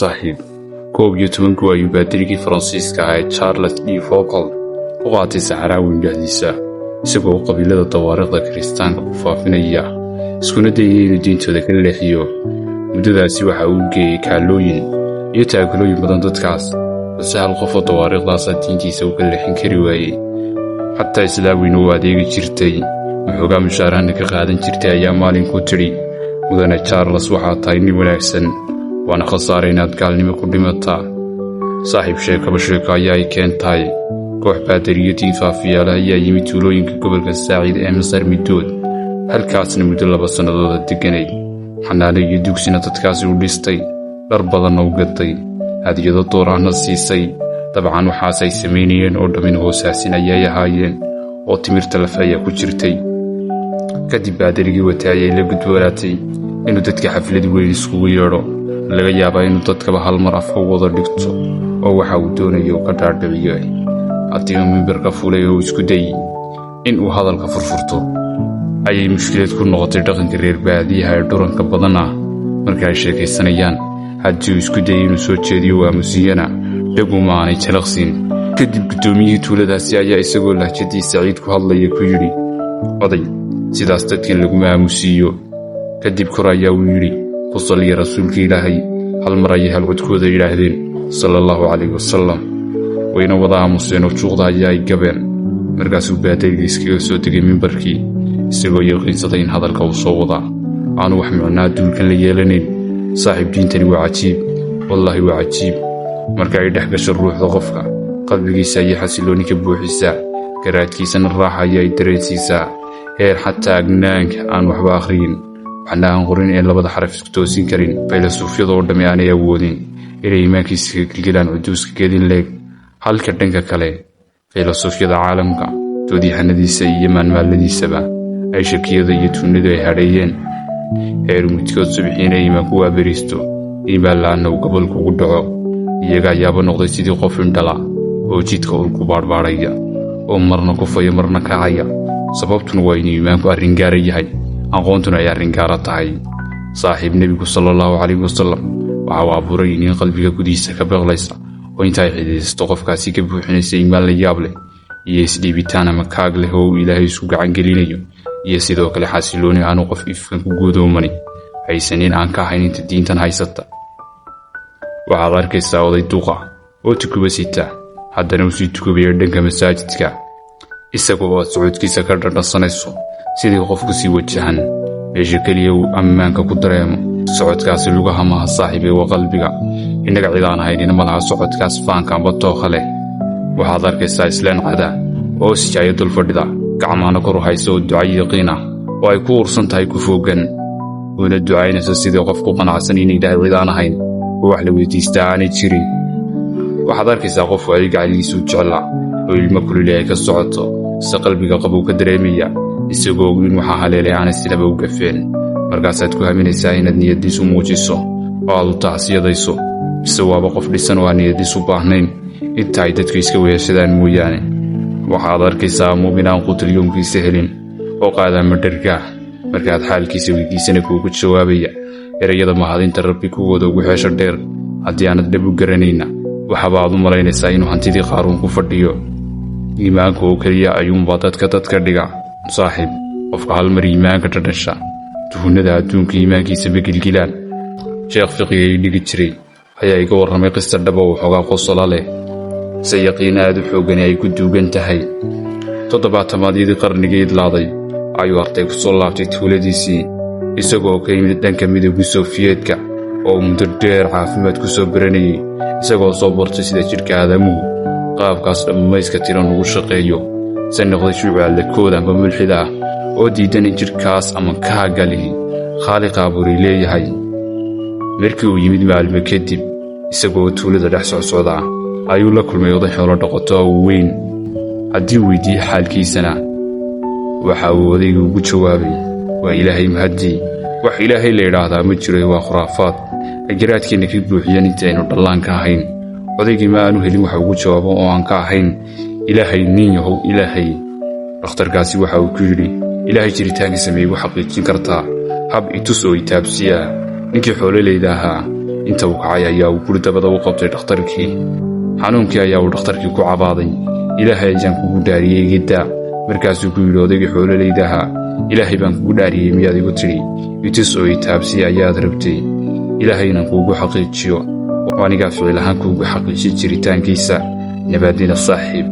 saaxiib 11 ayuu baadirigii Faransiiska ahaa Charles de Foucault u qaatay saxaraawin dhexdiisa isagoo qabiilada tawaariikhda Kiristaanka ku faafinaya iskuna dayay inuu diintooda ka leexiyo muddadaasi waxa uu geeyay kaalooyin iyo taageerooyin badan dadkaas balse hal qof oo tawaariikhdaas diintiisa u ka leexin kari waayay xataa islaamina u adeegi jirtay wuxuuga mushaarana ka qaadan jirtay ayaa maalin ku tiri mudane Charles waxaa tahay nin wanaagsan waana khasaare inaad gaalnimo ku dhimataa saaxiib sheeko ayaa ay keentay koox baadiriyo diin faafiyaala ayaa yimid tuulooyinka gobolka Saaciid ee Masar midood halkaasna muddo 2 sannadood deganay xanaano iyo dugsina dadkaasi u dhistay dhar badan oo gatay hadiyado doorana siisay dabcan waxaas ay sameeyeen oo dhamin hoosaasin ayay ahaayeen oo timirta lafaya ku jirtay kadib baadirigii wataayay la gudboolaatay inuu dadka xaflad weyn iskugu yeedho laga yaabaa inuu dadkaba hal mar afka wada dhigto oo waxa uu doonayo ka dhaadhiciyo haddii uu mimbarka fulay oo isku dayay in uu hadalka furfurto ayay mushkilad ku noqotay dhaqanka reer baadiyaha ee dhuranka badan ah marka ay sheekaysanayaan haddii uu isku dayay inuu soo jeediyo waa musiyana dhaguma aanay jalaqsin kadib gudoomiyihii tuuladaasi ayaa isagoo lahjadii Saciid ku hadlaya ku yiri oday sidaas dadkan laguma aamusiyo kadib kor ayaa uu yiri ku salliya rasuulka Ilaahay hal mar ayay halwadkooda yiraahdeen sallallahu alayhi wasallam wayna wada aamuseen oo juuqda ay gabeen markaasuu baadirigii iskaga soo degay mimbarkii isagoo yaqiinsaday in hadalka uu soo wada aanu wax macnaa duulkan la yeelanin saaxiib diintani waa cajiib wallahi waa cajiib marka ay dhex gasho ruuxda qofka qalbigiisa iyo xasilooni ka buuxisaa garaadkiisana raaxaya ay dareensiisaa heer xataa agnaanka aan waxba akhriyin waxna aan qorin ee labada xaraf isku toosin karin filosoofiyada oo dhammi aanay awoodin inay iimaankiisa ka gelgelaan cuduuska geedin leeg halka dhanka kale filosoofiyada caalamka doodiyahanadiisa iyo maalmaaladiisaba ay shakiyada iyo tuunida ay hadheeyeen heer mudkood subaxiina iimaanku waa beristo iimaan la'aana uu gobolku ugu dhaco iyaga ayaaba noqday sidii qof indhala oo jidka ulku baarbaaraya oo marna kufaya marna kacaya sababtuna waa inuu iimaanku arrin gaara yahay aqoontuna ay arrin gaara tahay saaxiib nebigu sallallahu alayhi wasallam waxa uu abuuray in qalbiga gudihiisa ka baqlaysa oo inta ay xidhiidhisto qofkaasi ka buuxinaysa iimaan la yaab leh iyo isdhiibitaan ama kaag leh oo Ilaahay isku gacan gelinayo iyo sidoo kale xasilooni aanu qof ifkan ku gudoomani haysanin aan ka ahayn inta diintan haysata waxaad arkaysaa oday duqa oo tukuba sita haddana uu sii tukubayo dhanka masaajidka isagoo socodkiisa ka dhadhansanayso sidii qofku sii wajahan meesha kaliya uu ammaanka ku dareemo socodkaasi lugaha maaha saaxiib ee qalbiga inaga cidaan ahayn malaha socodkaas faanka amba tooqa leh waxaad arkaysaa islaan cada oo sijaayad dul fadhida gacmaha kor u hayso ducay yaqiin ah oo ay ku ursan tahay ku fogan una ducaynayso sidii qof ku qanacsan in Ilaahay cidaan ahayn wax la weydiistaa aanay jirin waxaad arkaysaa qof ay gacaliisu jeclaa oo ilmo kululay ka socoto si qalbiga qabow ka dareemaya isagoo in waxa haleelay aan sinaba u gafeen markaasaad ku haminaysaa inaad niyadiisu muujiso oo aad u taasiyadayso isawaaba qof dhisan oo aan niyadiisu baahnayn inta ay dadku iska weeshadaan mooyaane waxaad arkaysaa muuminaan qutliyonkiisa helin oo qaada madarka markaad xaalkiisa weydiisana kuugu jawaabaya erayada mahadinta rabbi kuwooda ugu xeesha dheer haddii aanad dhab u garanayna waxaba aad u malaynaysaa inuu hantidii qaaruun ku fadhiyo iimaanka oo keliya ayuunbaa dadka dhiga saaxiib qofka hal mar iimaanka dhadhasha tuhunada adduunka iimaankiisa begilgilaan sheekh fiqiga ay dhigi jiray ayaa iga warramay qista dhaba oo xoogaa qosola leh si yaqiin aad u xoogani ay ku duugan tahay 7-aadii qarnigii idlaaday ayuu arday ku soo laabtay tuuladiisii isagoo ka yimid dhanka midowga Soofiyeedka oo muddo dheer caafimaad ku soo baranayay isagoo soo bartay sida jirka aadamuhu qaabkaas dhammayska tiran ugu shaqeeyo si noqday shucuucda kooda amba mulxida ah oo diidan in jirkaas ama kaagali khaaliqa abuuray leeyahay markii uu yimid maalmo kadib isagoo tuulada dhex socda ayuu la kulmay oday xoolo dhaqato oo weyn haddii uu weydiiyay xaalkiisana waxa uu odaygu ugu jawaabay waa Ilaahay mahadii wax Ilaahay la yiraahdaa ma jiro waa khuraafaad ajraadkeena ka buuxiyeen intaynu dhalaan ka ahayn odaygii ma aanu helin waxa ugu jawaabo oo aan ka ahayn Ilaahay ninyahow Ilaahay dhakhtarkaasi waxa uu ku yiri Ilaahay jiritaankiisa ma igu xaqiijin kartaa hab itus oo itaabsiya ninkii xoolo leedahay inta uu kacay ayaa uu guri dabada u qabtay dhakhtarkii. xanuunkii ayaa uu dhakhtarkii ku cabaaday. ilaahay ayaan kugu dhaariyey gidda. markaasuu ku yidhi odaygii xoololaydaha, ilaahay baan kugu dhaariyey miyaad igu tidhi itus oo itaabsi ayaad rabtay. ilaahaynan kuugu xaqiijiyo oo anigaa ficil ahaan kuugu xaqiijin jiritaankiisa. nabaadnida saaxiib.